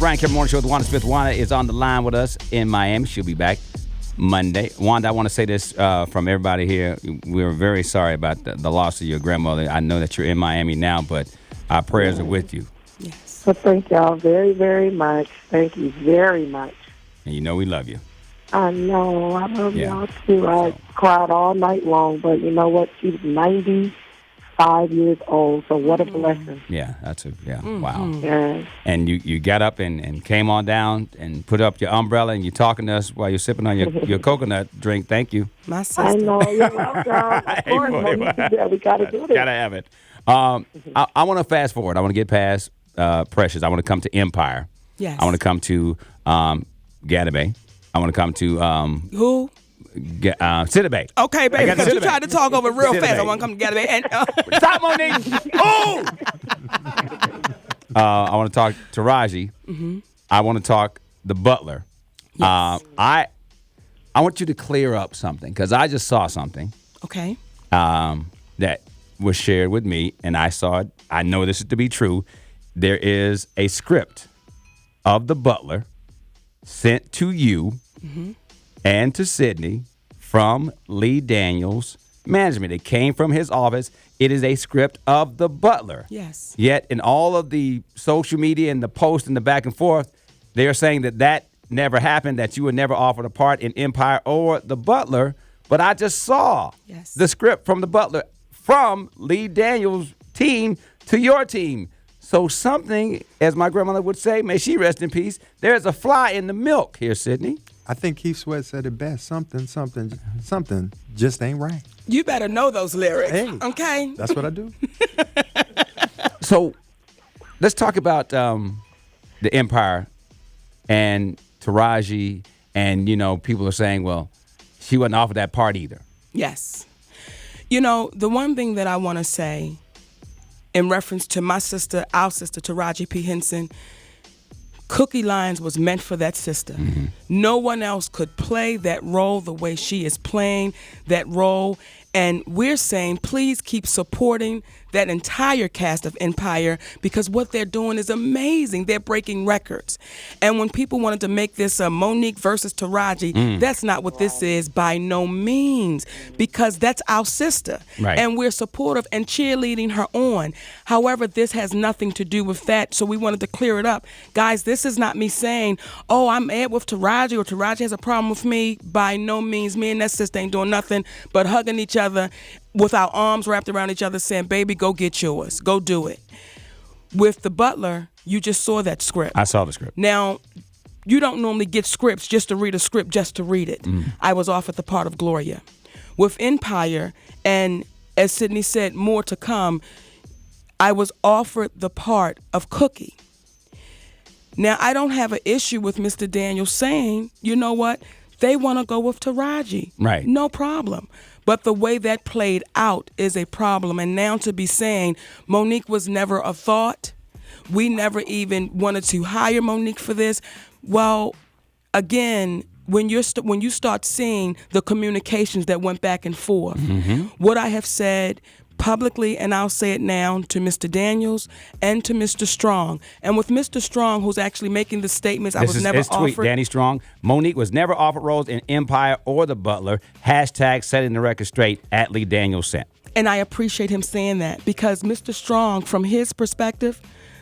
Brian Kevin Morning Show with Wanda Smith. Wanda is on the line with us in Miami. She'll be back Monday. Wanda, I want to say this from everybody here. We're very sorry about the loss of your grandmother. I know that you're in Miami now, but our prayers are with you. Yes. Well, thank y'all very, very much. Thank you very much. And you know we love you. I know. I love y'all, too. I cried all night long, but you know what? She's 95 years old, so what a blessing. Yeah, wow. Yeah. And you got up and came on down and put up your umbrella and you're talking to us while you're sipping on your coconut drink. Thank you. My sister. I know. You're welcome. Of course, we got to do this. Got to have it. I want to fast forward. I want to get past Precious. I want to come to Empire. Yes. I want to come to Gadabay. I want to come to who? Sidibe. Okay, baby, because you tried to talk over real fast. I want to come together. And, Stop, Monique. Oh! I want to talk to Taraji. Mm-hmm. I want to talk the Butler. Yes. I want you to clear up something because I just saw something. Okay. That was shared with me, and I saw it. I know this is to be true. There is a script of the Butler sent to you and to Sydney from Lee Daniels management. It came from his office. It is a script of the Butler. Yes. Yet in all of the social media and the posts and the back and forth, they are saying that never happened, that you were never offered a part in Empire or the Butler. But I just saw the script from the Butler from Lee Daniels' team to your team. So something, as my grandmother would say, may she rest in peace, there's a fly in the milk here, Sydney. I think Keith Sweat said it best. Something just ain't right. You better know those lyrics, hey, okay? That's what I do. So let's talk about the Empire and Taraji, and, people are saying, well, she wasn't offered that part either. Yes. The one thing that I want to say in reference to my sister, our sister, Taraji P. Henson, Cookie Lyons was meant for that sister. Mm-hmm. No one else could play that role the way she is playing that role. And we're saying, please keep supporting that entire cast of Empire because what they're doing is amazing. They're breaking records. And when people wanted to make this a Monique versus Taraji, that's not what this is by no means because that's our sister. Right. And we're supportive and cheerleading her on. However, this has nothing to do with that, so we wanted to clear it up. Guys, this is not me saying, oh, I'm mad with Taraji or Taraji has a problem with me. By no means. Me and that sister ain't doing nothing but hugging each other with our arms wrapped around each other saying, baby, go get yours. Go do it. With the Butler, you just saw that script. I saw the script. Now, you don't normally get scripts just to read a script, just to read it. I was offered the part of Gloria. With Empire, and as Sydney said, more to come, I was offered the part of Cookie. Now, I don't have an issue with Mr. Daniels saying, you know what, they want to go with Taraji. Right. No problem. But the way that played out is a problem. And now to be saying Monique was never a thought, we never even wanted to hire Monique for this. Well, again, when you start seeing the communications that went back and forth, what I have said publicly, and I'll say it now to Mr. Daniels and to Mr. Strong. And with Mr. Strong, who's actually making the statements, I was never offered. Tweet, Danny Strong. Monique was never offered roles in Empire or The Butler. # setting the record straight at Lee Daniels sent. And I appreciate him saying that because Mr. Strong, from his perspective,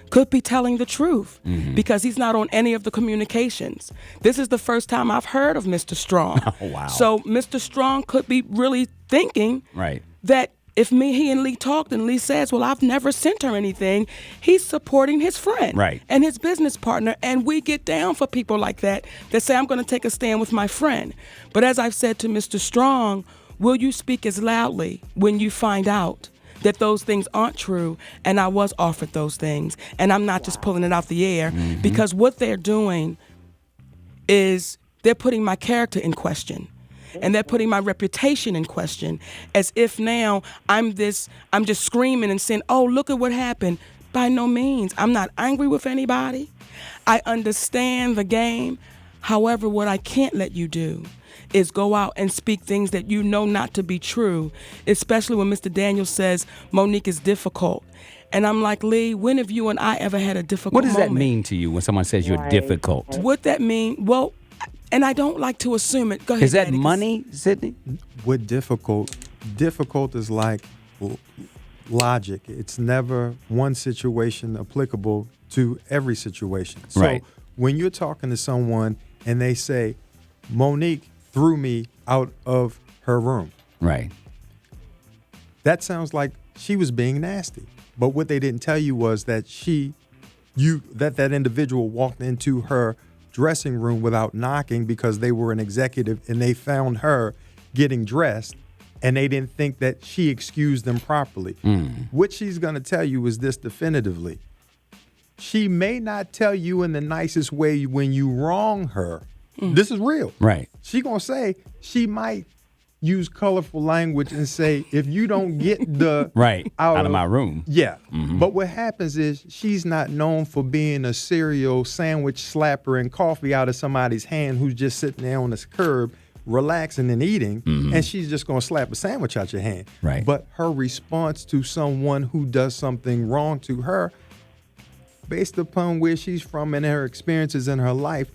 could be telling the truth because he's not on any of the communications. This is the first time I've heard of Mr. Strong. Oh, wow. So Mr. Strong could be really thinking that if he and Lee talked and Lee says, well, I've never sent her anything, he's supporting his friend and his business partner. And we get down for people like that say, I'm going to take a stand with my friend. But as I've said to Mr. Strong, will you speak as loudly when you find out that those things aren't true and I was offered those things and I'm not just pulling it out the air because what they're doing is they're putting my character in question. And they're putting my reputation in question as if now I'm just screaming and saying, oh, look at what happened. By no means. I'm not angry with anybody. I understand the game. However, what I can't let you do is go out and speak things that you know not to be true, especially when Mr. Daniels says Monique is difficult. And I'm like, Lee, when have you and I ever had a difficult What does moment? that mean to you when someone says you're difficult? What that mean? Well, and I don't like to assume it. Go ahead, Is that Daddy, 'cause- money, Sydney? What difficult is like logic. It's never one situation applicable to every situation. So Right. when you're talking to someone and they say, Monique threw me out of her room, Right. that sounds like she was being nasty. But what they didn't tell you was that that individual walked into her dressing room without knocking because they were an executive and they found her getting dressed and they didn't think that she excused them properly. What she's going to tell you is this definitively. She may not tell you in the nicest way when you wrong her. This is real. Right. She going to say, she might use colorful language and say, if you don't get the Right. Out of my room. Yeah. But what happens is she's not known for being a cereal sandwich slapper and coffee out of somebody's hand who's just sitting there on this curb relaxing and eating, and she's just going to slap a sandwich out your hand. Right. But her response to someone who does something wrong to her, based upon where she's from and her experiences in her life,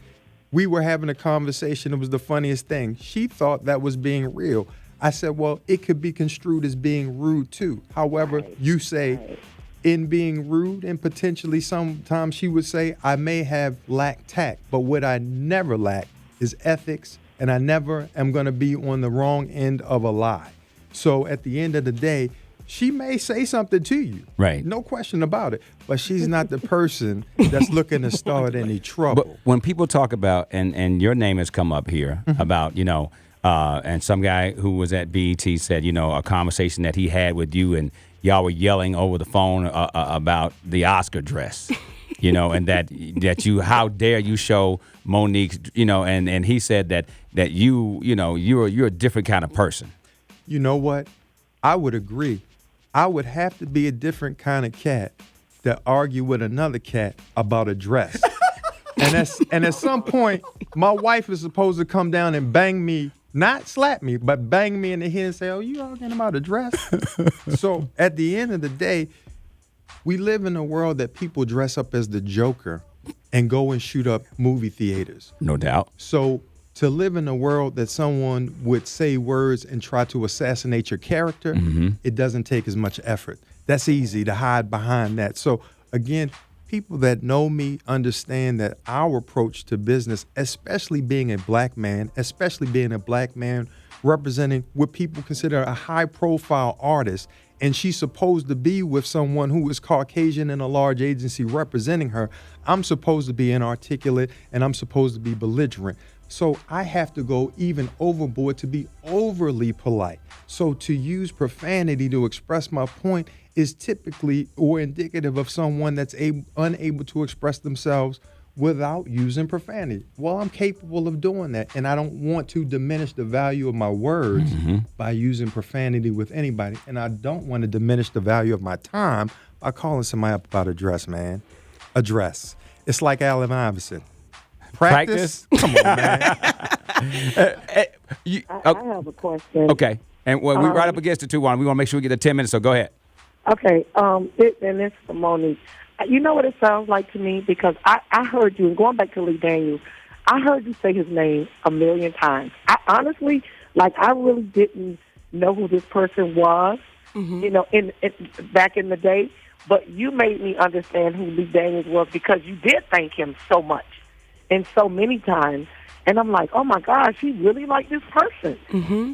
we were having a conversation. It was the funniest thing. She thought that was being real. I said, well, it could be construed as being rude too. However, you say in being rude, and potentially sometimes she would say, I may have lacked tact, but what I never lack is ethics, and I never am going to be on the wrong end of a lie. So at the end of the day, she may say something to you. Right. No question about it. But she's not the person that's looking to start any trouble. But when people talk about, and your name has come up here about, and some guy who was at BET said, a conversation that he had with you and y'all were yelling over the phone about the Oscar dress. And that you, how dare you show Monique, and he said that you're a different kind of person. You know what? I would agree. I would have to be a different kind of cat to argue with another cat about a dress. and at some point, my wife is supposed to come down and bang me, not slap me, but bang me in the head and say, oh, you arguing about a dress? So at the end of the day, we live in a world that people dress up as the Joker and go and shoot up movie theaters. No doubt. So to live in a world that someone would say words and try to assassinate your character, it doesn't take as much effort. That's easy to hide behind that. So again, people that know me understand that our approach to business, especially being a black man representing what people consider a high-profile artist, and she's supposed to be with someone who is Caucasian in a large agency representing her, I'm supposed to be inarticulate and I'm supposed to be belligerent. So I have to go even overboard to be overly polite. So to use profanity to express my point is typically or indicative of someone that's unable to express themselves without using profanity. Well, I'm capable of doing that, and I don't want to diminish the value of my words by using profanity with anybody, and I don't want to diminish the value of my time by calling somebody up about a dress, man. A dress. It's like Allen Iverson. Practice? Come on, man. I have a question. Okay. And we're right up against the 2-1. We want to make sure we get the 10 minutes, so go ahead. Okay. And this is for Monique. You know what it sounds like to me? Because I heard you, and going back to Lee Daniels, I heard you say his name a million times. I honestly, I really didn't know who this person was, in back in the day. But you made me understand who Lee Daniels was because you did thank him so much and so many times. And I'm like, oh, my gosh, he really liked this person.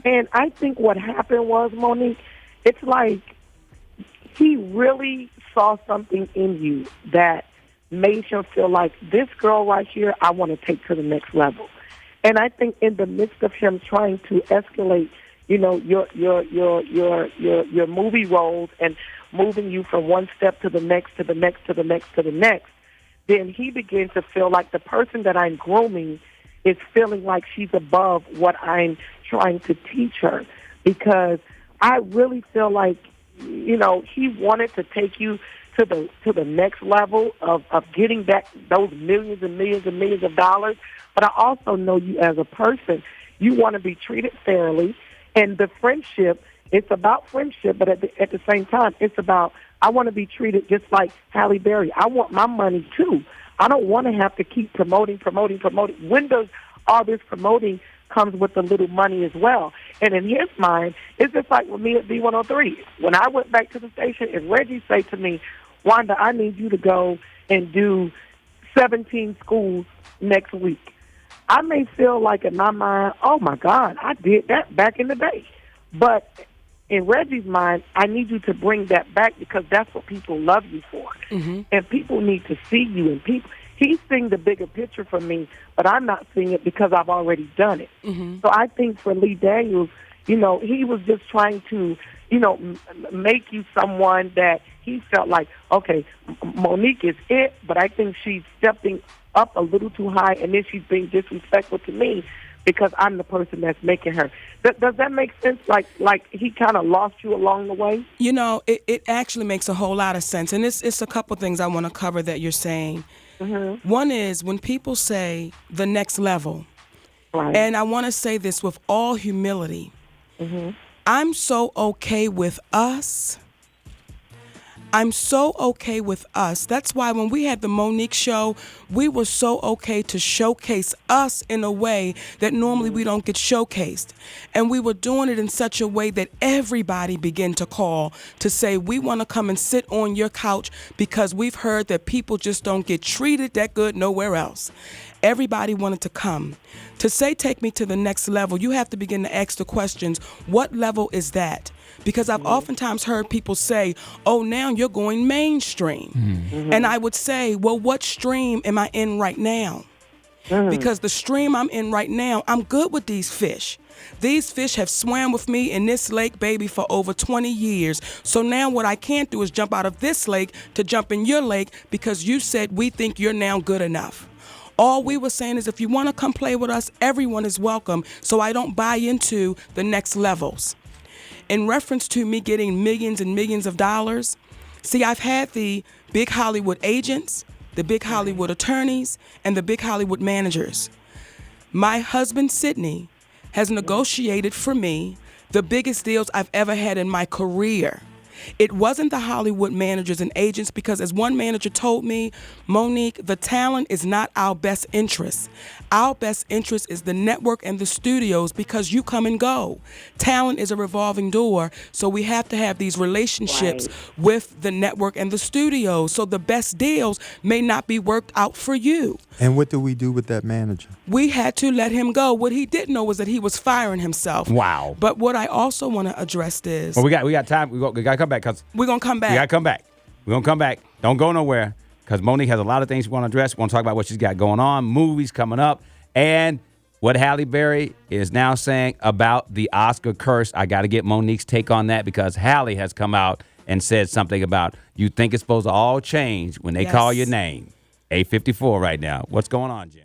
And I think what happened was, Monique, it's like he really saw something in you that made him feel like this girl right here, I want to take to the next level. And I think in the midst of him trying to escalate, your movie roles and moving you from one step to the next, to the next, to the next, to the next, then he began to feel like the person that I'm grooming is feeling like she's above what I'm trying to teach her. Because I really feel like, he wanted to take you to the next level of getting back those millions and millions and millions of dollars. But I also know you as a person. You want to be treated fairly. And the friendship, it's about friendship, but at the same time, it's about I want to be treated just like Halle Berry. I want my money too. I don't want to have to keep promoting. When does all this promoting comes with a little money as well? And in his mind, it's just like with me at B103. When I went back to the station, if Reggie say to me, Wanda, I need you to go and do 17 schools next week, I may feel like in my mind, oh my God, I did that back in the day. But in Reggie's mind, I need you to bring that back because that's what people love you for. Mm-hmm. And people need to see you. And he's seeing the bigger picture for me, but I'm not seeing it because I've already done it. Mm-hmm. So I think for Lee Daniels, he was just trying to, make you someone that he felt like, okay, Monique is it, but I think she's stepping up a little too high, and then she's being disrespectful to me because I'm the person that's making her. Does that make sense? Like he kind of lost you along the way? It actually makes a whole lot of sense, and it's a couple things I want to cover that you're saying. Mm-hmm. One is when people say the next level, right. And I want to say this with all humility. Mm-hmm. I'm so okay with us. I'm so okay with us. That's why when we had the Monique show, we were so okay to showcase us in a way that normally we don't get showcased. And we were doing it in such a way that everybody began to call to say, we want to come and sit on your couch because we've heard that people just don't get treated that good nowhere else. Everybody wanted to come. To say take me to the next level, you have to begin to ask the questions, what level is that? Because I've oftentimes heard people say, oh, now you're going mainstream. Mm-hmm. And I would say, well, what stream am I in right now? Mm-hmm. Because the stream I'm in right now, I'm good with these fish. These fish have swam with me in this lake, baby, for over 20 years. So now what I can't do is jump out of this lake to jump in your lake because you said we think you're now good enough. All we were saying is if you want to come play with us, everyone is welcome, so I don't buy into the next levels. In reference to me getting millions and millions of dollars, see, I've had the big Hollywood agents, the big Hollywood attorneys, and the big Hollywood managers. My husband, Sidney, has negotiated for me the biggest deals I've ever had in my career. It wasn't the Hollywood managers and agents because as one manager told me, Monique, the talent is not our best interest. Our best interest is the network and the studios because you come and go. Talent is a revolving door, so we have to have these relationships with the network and the studios. So the best deals may not be worked out for you. And what do we do with that manager? We had to let him go. What he didn't know was that he was firing himself. Wow. But what I also want to address is... Well, we got time. We got to come back. We're going to come back. We got to come back. We're going to come back. Don't go nowhere because Monique has a lot of things we want to address. We want to talk about what she's got going on, movies coming up, and what Halle Berry is now saying about the Oscar curse. I got to get Monique's take on that because Halle has come out and said something about you think it's supposed to all change when they call your name. 8:54 right now. What's going on, Jim?